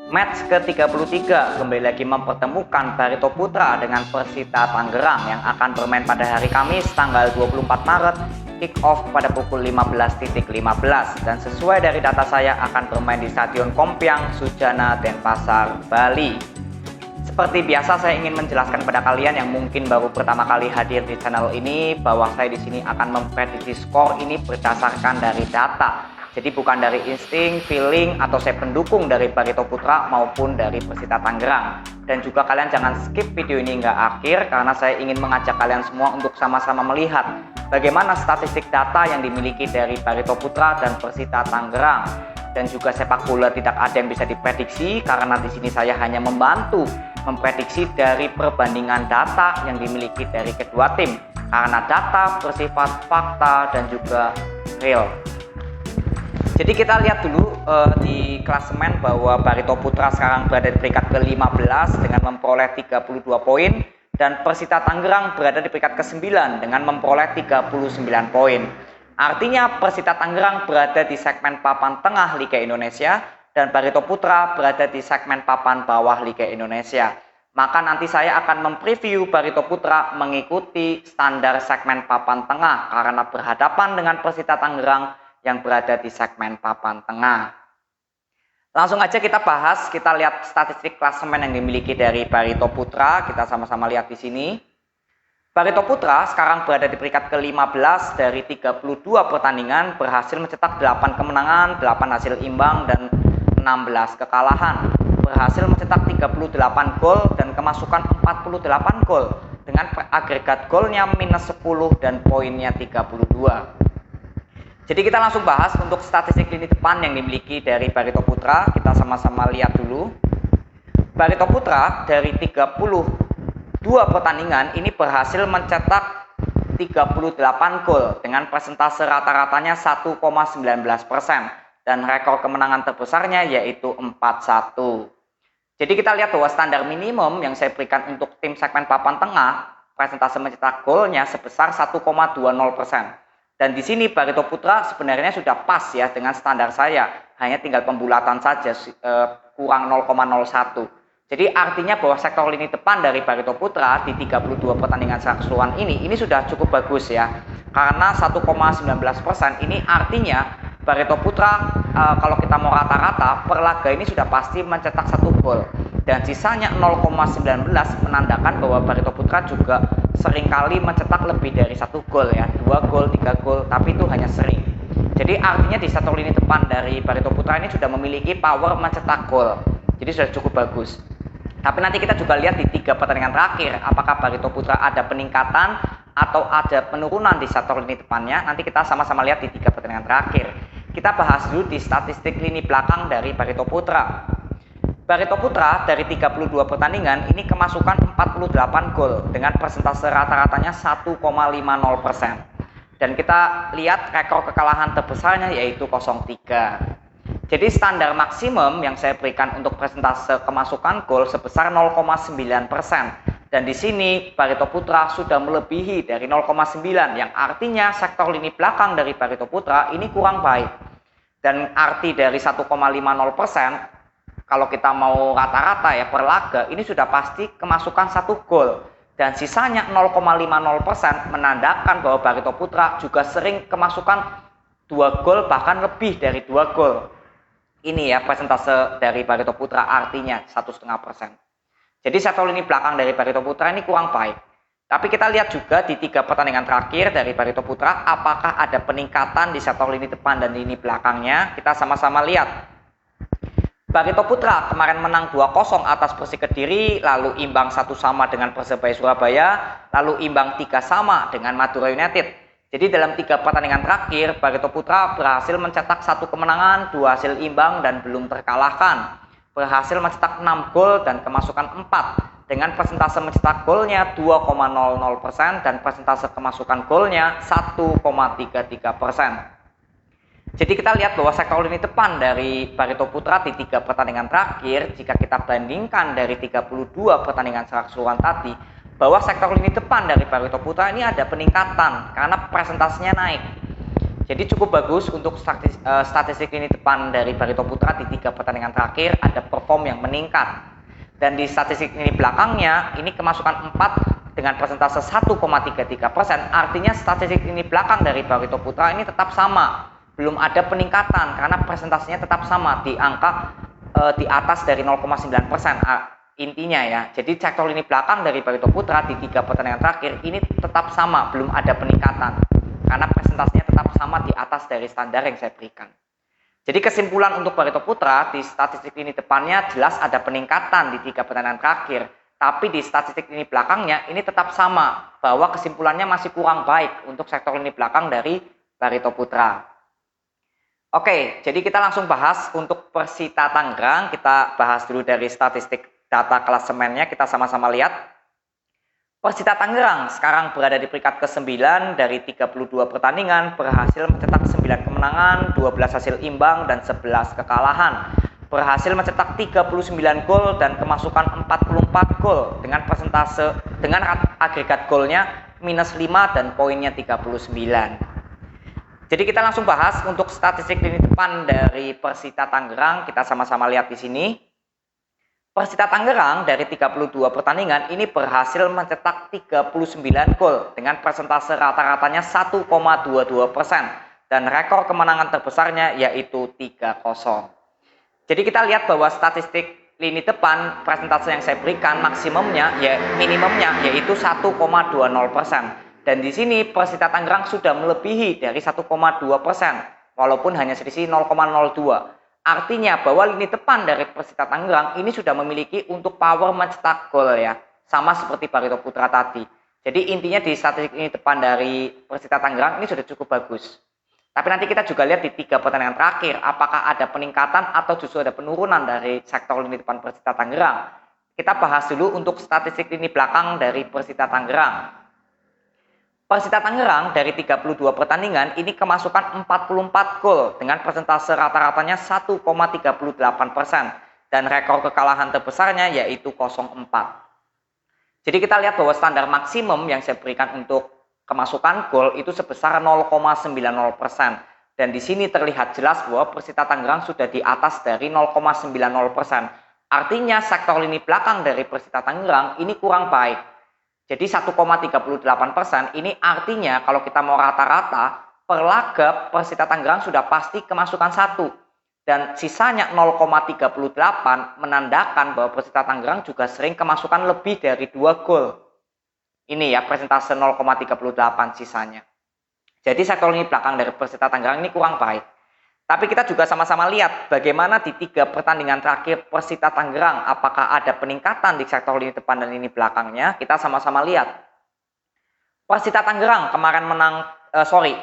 Match ke-33 kembali lagi mempertemukan Barito Putra dengan Persita Tangerang yang akan bermain pada hari Kamis tanggal 24 Maret, kick off pada pukul 15.15 dan sesuai dari data saya akan bermain di Stadion Kompiang Sujana Denpasar, Bali. Seperti biasa saya ingin menjelaskan kepada kalian yang mungkin baru pertama kali hadir di channel ini bahwa saya di sini akan memprediksi skor ini berdasarkan dari data. Jadi bukan dari insting, feeling, atau saya pendukung dari Barito Putra maupun dari Persita Tangerang. Dan juga kalian jangan skip video ini hingga akhir karena saya ingin mengajak kalian semua untuk sama-sama melihat bagaimana statistik data yang dimiliki dari Barito Putra dan Persita Tangerang. Dan juga sepak bola tidak ada yang bisa diprediksi karena di sini saya hanya membantu memprediksi dari perbandingan data yang dimiliki dari kedua tim. Karena data bersifat fakta dan juga real. Jadi kita lihat dulu di klasemen bahwa Barito Putra sekarang berada di peringkat ke-15 dengan memperoleh 32 poin dan Persita Tangerang berada di peringkat ke-9 dengan memperoleh 39 poin. Artinya Persita Tangerang berada di segmen papan tengah Liga Indonesia dan Barito Putra berada di segmen papan bawah Liga Indonesia. Maka nanti saya akan mempreview Barito Putra mengikuti standar segmen papan tengah karena berhadapan dengan Persita Tangerang yang berada di segmen papan tengah. Langsung aja kita bahas, kita lihat statistik klasemen yang dimiliki dari Barito Putra. Kita sama-sama lihat di sini. Barito Putra sekarang berada di peringkat ke-15 dari 32 pertandingan, berhasil mencetak 8 kemenangan, 8 hasil imbang dan 16 kekalahan. Berhasil mencetak 38 gol dan kemasukan 48 gol dengan agregat golnya minus 10 dan poinnya 32. Jadi kita langsung bahas untuk statistik lini depan yang dimiliki dari Barito Putra. Kita sama-sama lihat dulu. Barito Putra dari 32 pertandingan ini berhasil mencetak 38 gol dengan persentase rata-ratanya 1,19% dan rekor kemenangan terbesarnya yaitu 4-1. Jadi kita lihat bahwa standar minimum yang saya berikan untuk tim segmen papan tengah, persentase mencetak golnya sebesar 1,20%. Dan di sini Barito Putra sebenarnya sudah pas ya dengan standar saya, hanya tinggal pembulatan saja kurang 0,01. Jadi artinya bahwa sektor lini depan dari Barito Putra di 32 pertandingan secara keseluruhan ini sudah cukup bagus ya. Karena 1,19% ini artinya Barito Putra kalau kita mau rata-rata per laga ini sudah pasti mencetak 1 gol. Dan sisanya 0,19 menandakan bahwa Barito Putra juga seringkali mencetak lebih dari 1 gol ya, 2 gol, 3 gol, tapi itu hanya sering. Jadi artinya di satu lini depan dari Barito Putra ini sudah memiliki power mencetak gol. Jadi sudah cukup bagus. Tapi nanti kita juga lihat di 3 pertandingan terakhir apakah Barito Putra ada peningkatan atau ada penurunan di satu lini depannya. Nanti kita sama-sama lihat di 3 pertandingan terakhir. Kita bahas dulu di statistik lini belakang dari Barito Putra. Barito Putra dari 32 pertandingan ini kemasukan 48 gol dengan persentase rata-ratanya 1,50%. Dan kita lihat rekor kekalahan terbesarnya yaitu 0-3. Jadi standar maksimum yang saya berikan untuk persentase kemasukan gol sebesar 0,9%. Dan di sini Barito Putra sudah melebihi dari 0,9 yang artinya sektor lini belakang dari Barito Putra ini kurang baik. Dan arti dari 1,50% kalau kita mau rata-rata ya per laga ini sudah pasti kemasukan 1 gol dan sisanya 0,50% menandakan bahwa Barito Putra juga sering kemasukan 2 gol bahkan lebih dari 2 gol. Ini ya persentase dari Barito Putra artinya 1,5%. Jadi sektor lini belakang dari Barito Putra ini kurang baik. Tapi kita lihat juga di 3 pertandingan terakhir dari Barito Putra apakah ada peningkatan di sektor lini depan dan lini belakangnya. Kita sama-sama lihat. Barito Putra kemarin menang 2-0 atas Persik Kediri, lalu imbang 1-1 dengan Persebaya Surabaya, lalu imbang 3-3 dengan Madura United. Jadi dalam 3 pertandingan terakhir, Barito Putra berhasil mencetak 1 kemenangan, 2 hasil imbang dan belum terkalahkan. Berhasil mencetak 6 gol dan kemasukan 4 dengan persentase mencetak golnya 2,00% dan persentase kemasukan golnya 1,33%. Jadi kita lihat bahwa sektor lini depan dari Barito Putra di 3 pertandingan terakhir, jika kita bandingkan dari 32 pertandingan secara keseluruhan tadi, bahwa sektor lini depan dari Barito Putra ini ada peningkatan karena presentasenya naik. Jadi cukup bagus untuk statistik lini depan dari Barito Putra di 3 pertandingan terakhir, ada perform yang meningkat. Dan di statistik lini belakangnya ini kemasukan 4 dengan persentase 1,33%, artinya statistik lini belakang dari Barito Putra ini tetap sama, belum ada peningkatan karena persentasenya tetap sama di angka di atas dari 0,9%. Intinya ya, jadi sektor lini belakang dari Barito Putra di 3 pertandingan terakhir ini tetap sama, belum ada peningkatan karena presentasinya tetap sama di atas dari standar yang saya berikan. Jadi kesimpulan untuk Barito Putra di statistik lini depannya jelas ada peningkatan di 3 pertandingan terakhir, tapi di statistik lini belakangnya ini tetap sama, bahwa kesimpulannya masih kurang baik untuk sektor lini belakang dari Barito Putra. Oke, jadi kita langsung bahas untuk Persita Tangerang. Kita bahas dulu dari statistik data klasemennya, kita sama-sama lihat. Persita Tangerang sekarang berada di peringkat ke-9 dari 32 pertandingan, berhasil mencetak 9 kemenangan, 12 hasil imbang, dan 11 kekalahan. Berhasil mencetak 39 gol dan kemasukan 44 gol dengan agregat golnya -5 dan poinnya 39. Jadi kita langsung bahas untuk statistik lini depan dari Persita Tangerang. Kita sama-sama lihat di sini. Persita Tangerang dari 32 pertandingan ini berhasil mencetak 39 gol dengan persentase rata-ratanya 1,22% dan rekor kemenangan terbesarnya yaitu 3-0. Jadi kita lihat bahwa statistik lini depan persentase yang saya berikan minimumnya yaitu 1,20%. Dan di sini Persita Tangerang sudah melebihi dari 1,2% walaupun hanya selisih 0,02. Artinya bahwa lini depan dari Persita Tangerang ini sudah memiliki untuk power mencetak gol ya, sama seperti Barito Putra tadi. Jadi intinya di statistik lini depan dari Persita Tangerang ini sudah cukup bagus. Tapi nanti kita juga lihat di 3 pertandingan terakhir apakah ada peningkatan atau justru ada penurunan dari sektor lini depan Persita Tangerang. Kita bahas dulu untuk statistik lini belakang dari Persita Tangerang. Persita Tangerang dari 32 pertandingan ini kemasukan 44 gol dengan persentase rata-ratanya 1,38% dan rekor kekalahan terbesarnya yaitu 0-4. Jadi kita lihat bahwa standar maksimum yang saya berikan untuk kemasukan gol itu sebesar 0,90% dan di sini terlihat jelas bahwa Persita Tangerang sudah di atas dari 0,90%. Artinya sektor lini belakang dari Persita Tangerang ini kurang baik. Jadi 1,38% ini artinya kalau kita mau rata-rata per laga Persita Tangerang sudah pasti kemasukan 1 dan sisanya 0,38 menandakan bahwa Persita Tangerang juga sering kemasukan lebih dari 2 gol. Ini ya persentase 0,38 sisanya. Jadi sektor lini belakang dari Persita Tangerang ini kurang baik. Tapi kita juga sama-sama lihat bagaimana di 3 pertandingan terakhir Persita Tangerang apakah ada peningkatan di sektor lini depan dan lini belakangnya. Kita sama-sama lihat. Persita Tangerang kemarin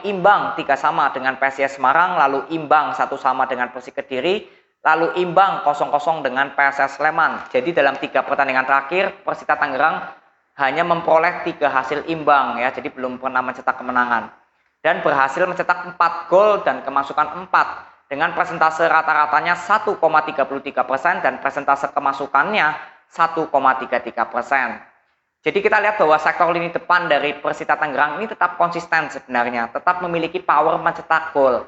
imbang 3-3 dengan PSIS Semarang, lalu imbang 1-1 dengan Persik Kediri, lalu imbang 0-0 dengan PSS Sleman. Jadi dalam 3 pertandingan terakhir Persita Tangerang hanya memperoleh 3 hasil imbang ya, jadi belum pernah mencetak kemenangan. Dan berhasil mencetak 4 gol dan kemasukan 4 dengan persentase rata-ratanya 1,33% dan persentase kemasukannya 1,33%. Jadi kita lihat bahwa sektor lini depan dari Persita Tangerang ini tetap konsisten sebenarnya, tetap memiliki power mencetak gol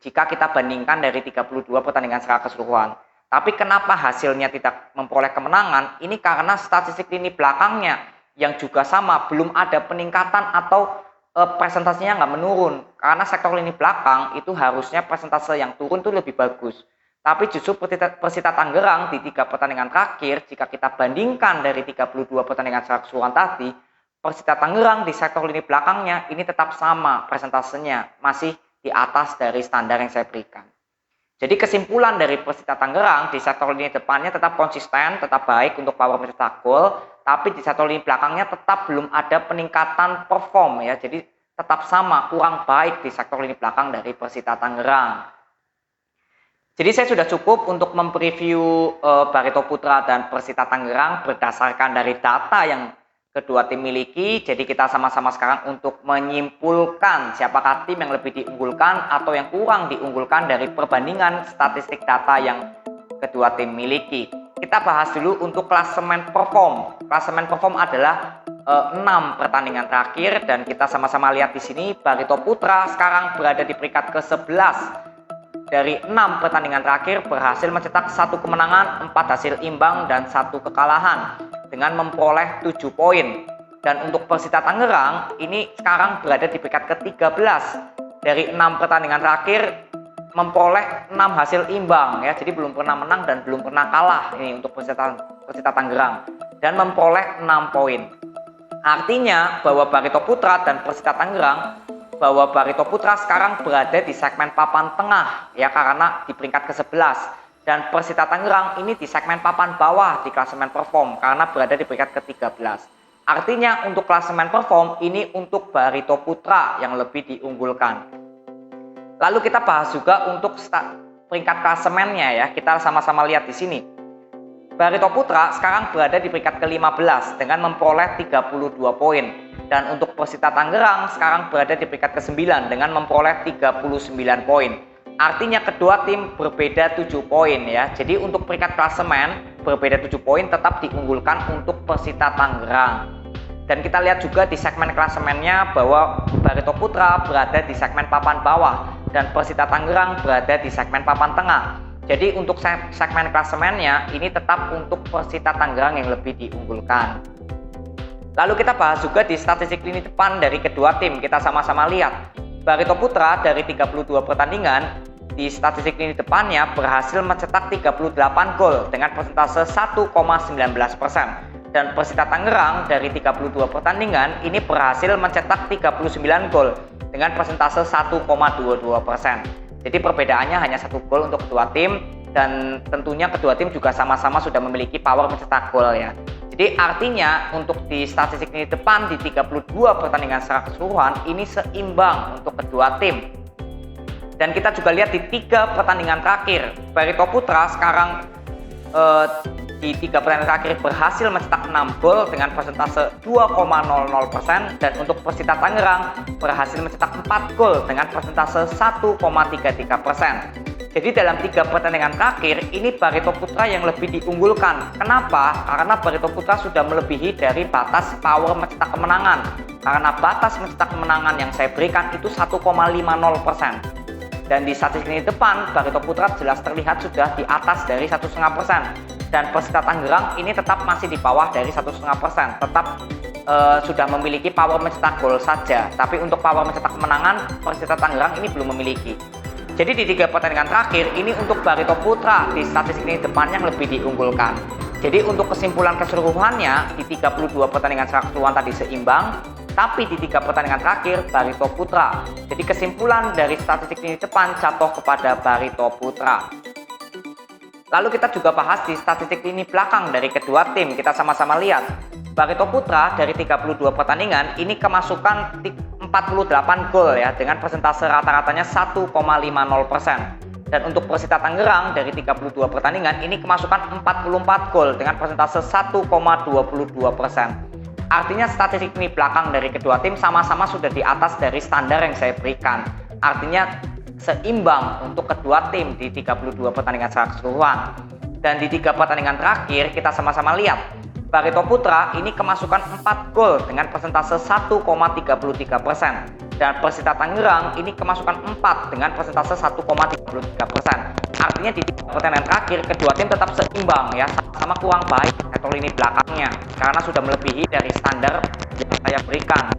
jika kita bandingkan dari 32 pertandingan secara keseluruhan. Tapi kenapa hasilnya tidak memperoleh kemenangan? Ini karena statistik lini belakangnya yang juga sama, belum ada peningkatan atau presentasinya nggak menurun karena sektor lini belakang itu harusnya persentase yang turun tuh lebih bagus, tapi justru Persita Tangerang di 3 pertandingan terakhir jika kita bandingkan dari 32 pertandingan secara keseluruhan tadi, Persita Tangerang di sektor lini belakangnya ini tetap sama presentasenya, masih di atas dari standar yang saya berikan. Jadi kesimpulan dari Persita Tangerang di sektor lini depannya tetap konsisten, tetap baik untuk power mencetak gol, tapi di sektor lini belakangnya tetap belum ada peningkatan perform ya. Jadi tetap sama, kurang baik di sektor lini belakang dari Persita Tangerang. Jadi saya sudah cukup untuk mempreview Barito Putra dan Persita Tangerang berdasarkan dari data yang kedua tim miliki. Jadi kita sama-sama sekarang untuk menyimpulkan siapakah tim yang lebih diunggulkan atau yang kurang diunggulkan dari perbandingan statistik data yang kedua tim miliki. Kita bahas dulu untuk klasemen perform. Klasemen perform adalah 6 pertandingan terakhir, dan kita sama-sama lihat di sini Barito Putra sekarang berada di peringkat ke-11. Dari 6 pertandingan terakhir berhasil mencetak 1 kemenangan, 4 hasil imbang, dan 1 kekalahan dengan memperoleh 7 poin. Dan untuk Persita Tangerang ini sekarang berada di peringkat ke-13. Dari 6 pertandingan terakhir memperoleh 6 hasil imbang ya. Jadi belum pernah menang dan belum pernah kalah ini untuk Persita Tangerang, dan memperoleh 6 poin. Artinya bahwa Barito Putra dan Persita Tangerang, bahwa Barito Putra sekarang berada di segmen papan tengah ya, karena di peringkat ke-11, dan Persita Tangerang ini di segmen papan bawah di klasemen perform karena berada di peringkat ke-13. Artinya untuk klasemen perform ini untuk Barito Putra yang lebih diunggulkan. Lalu kita bahas juga untuk peringkat klasemennya ya. Kita sama-sama lihat di sini. Barito Putra sekarang berada di peringkat ke-15 dengan memperoleh 32 poin. Dan untuk Persita Tangerang sekarang berada di peringkat ke-9 dengan memperoleh 39 poin. Artinya kedua tim berbeda 7 poin ya. Jadi untuk peringkat klasemen berbeda 7 poin tetap diunggulkan untuk Persita Tangerang. Dan kita lihat juga di segmen klasemennya bahwa Barito Putra berada di segmen papan bawah dan Persita Tangerang berada di segmen papan tengah. Jadi untuk segmen klasemennya ini tetap untuk Persita Tangerang yang lebih diunggulkan. Lalu kita bahas juga di statistik lini depan dari kedua tim. Kita sama-sama lihat. Barito Putra dari 32 pertandingan di statistik lini depannya berhasil mencetak 38 gol dengan persentase 1,19%. Dan Persita Tangerang dari 32 pertandingan ini berhasil mencetak 39 gol dengan persentase 1,22%. Jadi perbedaannya hanya 1 gol untuk kedua tim, dan tentunya kedua tim juga sama-sama sudah memiliki power mencetak gol ya. Jadi artinya untuk di statistik ini depan di 32 pertandingan secara keseluruhan ini seimbang untuk kedua tim. Dan kita juga lihat di 3 pertandingan terakhir, Barito Putra sekarang di 3 pertandingan terakhir berhasil mencetak 6 gol dengan persentase 2,00%, dan untuk Persita Tangerang berhasil mencetak 4 gol dengan persentase 1,33%. Jadi dalam 3 pertandingan terakhir ini Barito Putra yang lebih diunggulkan. Kenapa? Karena Barito Putra sudah melebihi dari batas power mencetak kemenangan. Karena batas mencetak kemenangan yang saya berikan itu 1,50%. Dan di statistik ini depan Barito Putra jelas terlihat sudah di atas dari 1,5%. Dan Persita Tangerang ini tetap masih di bawah dari 1,5%. Tetap sudah memiliki power mencetak gol saja. Tapi untuk power mencetak kemenangan Persita Tangerang ini belum memiliki. Jadi di 3 pertandingan terakhir ini untuk Barito Putra di statistik ini depan yang lebih diunggulkan. Jadi untuk kesimpulan keseluruhannya di 32 pertandingan secara keseluruhan tadi seimbang, tapi di 3 pertandingan terakhir Barito Putra. Jadi kesimpulan dari statistik ini depan jatuh kepada Barito Putra. Lalu kita juga bahas di statistik lini belakang dari kedua tim. Kita sama-sama lihat. Barito Putra dari 32 pertandingan ini kemasukan 48 gol ya, dengan persentase rata-ratanya 1,50%. Dan untuk Persita Tangerang dari 32 pertandingan ini kemasukan 44 gol dengan persentase 1,22%. Artinya statistik lini belakang dari kedua tim sama-sama sudah di atas dari standar yang saya berikan. Artinya seimbang untuk kedua tim di 32 pertandingan secara keseluruhan. Dan di 3 pertandingan terakhir kita sama-sama lihat Barito Putra ini kemasukan 4 gol dengan persentase 1,33%. Dan Persita Tangerang ini kemasukan 4 dengan persentase 1,33%. Artinya di 3 pertandingan terakhir kedua tim tetap seimbang ya, sama kurang baik atau lini belakangnya karena sudah melebihi dari standar yang saya berikan.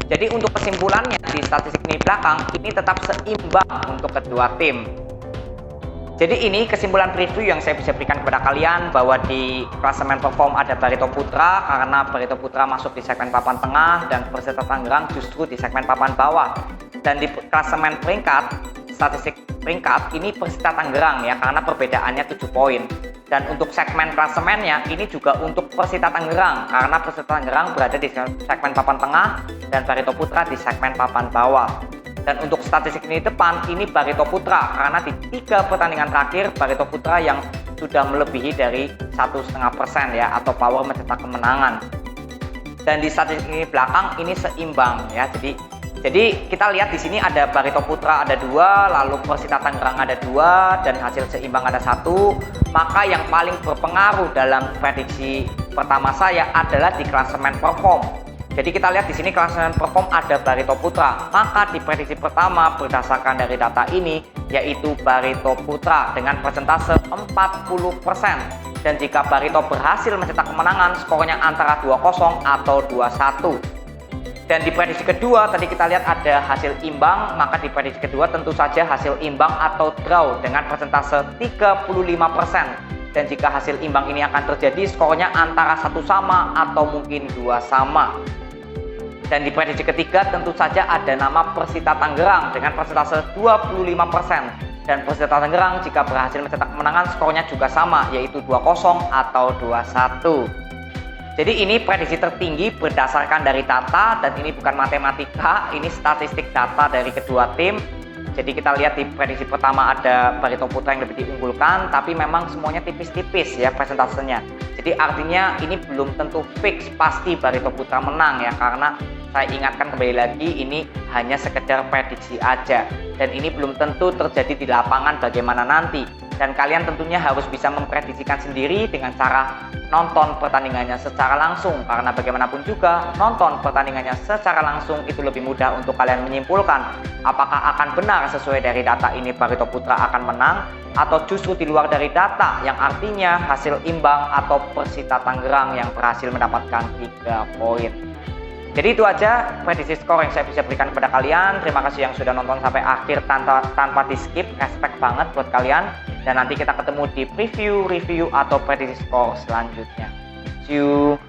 Jadi untuk kesimpulannya di statistik lini belakang ini tetap seimbang untuk kedua tim. Jadi ini kesimpulan preview yang saya bisa berikan kepada kalian, bahwa di klasemen perform ada Barito Putra karena Barito Putra masuk di segmen papan tengah dan Persita Tangerang justru di segmen papan bawah. Dan di klasemen peringkat, statistik peringkat ini Persita Tangerang ya, karena perbedaannya 7 poin. Dan untuk segmen klasemennya ini juga untuk Persita Tangerang karena Persita Tangerang berada di segmen papan tengah dan Barito Putra di segmen papan bawah. Dan untuk statistik ini depan ini Barito Putra karena di 3 pertandingan terakhir Barito Putra yang sudah melebihi dari 1,5% ya, atau power mencetak kemenangan. Dan di statistik ini belakang ini seimbang ya. Jadi kita lihat di sini ada Barito Putra ada 2, lalu Persita Tangerang ada 2, dan hasil seimbang ada 1. Maka yang paling berpengaruh dalam prediksi pertama saya adalah di klasemen perform. Jadi kita lihat di sini klasemen perform ada Barito Putra. Maka di prediksi pertama berdasarkan dari data ini yaitu Barito Putra dengan persentase 40%. Dan jika Barito berhasil mencetak kemenangan, skornya antara 2-0 atau 2-1. Dan di prediksi kedua tadi kita lihat ada hasil imbang, maka di prediksi kedua tentu saja hasil imbang atau draw dengan persentase 35%. Dan jika hasil imbang ini akan terjadi, skornya antara 1 sama atau mungkin 2 sama. Dan di prediksi ketiga tentu saja ada nama Persita Tangerang dengan persentase 25%. Dan Persita Tangerang jika berhasil mencetak kemenangan, skornya juga sama yaitu 2-0 atau 2-1. Jadi ini prediksi tertinggi berdasarkan dari data, dan ini bukan matematika, ini statistik data dari kedua tim. Jadi kita lihat di prediksi pertama ada Barito Putra yang lebih diunggulkan, tapi memang semuanya tipis-tipis ya persentasenya. Jadi artinya ini belum tentu fix pasti Barito Putra menang ya, karena saya ingatkan kembali lagi ini hanya sekedar prediksi aja, dan ini belum tentu terjadi di lapangan bagaimana nanti. Dan kalian tentunya harus bisa memprediksikan sendiri dengan cara nonton pertandingannya secara langsung, karena bagaimanapun juga nonton pertandingannya secara langsung itu lebih mudah untuk kalian menyimpulkan apakah akan benar sesuai dari data ini Barito Putra akan menang, atau justru di luar dari data yang artinya hasil imbang atau Persita Tangerang yang berhasil mendapatkan 3 poin. Jadi itu aja prediksi skor yang saya bisa berikan kepada kalian. Terima kasih yang sudah nonton sampai akhir tanpa di skip, respect banget buat kalian. Dan nanti kita ketemu di preview, review, atau prediksi skor selanjutnya. See you.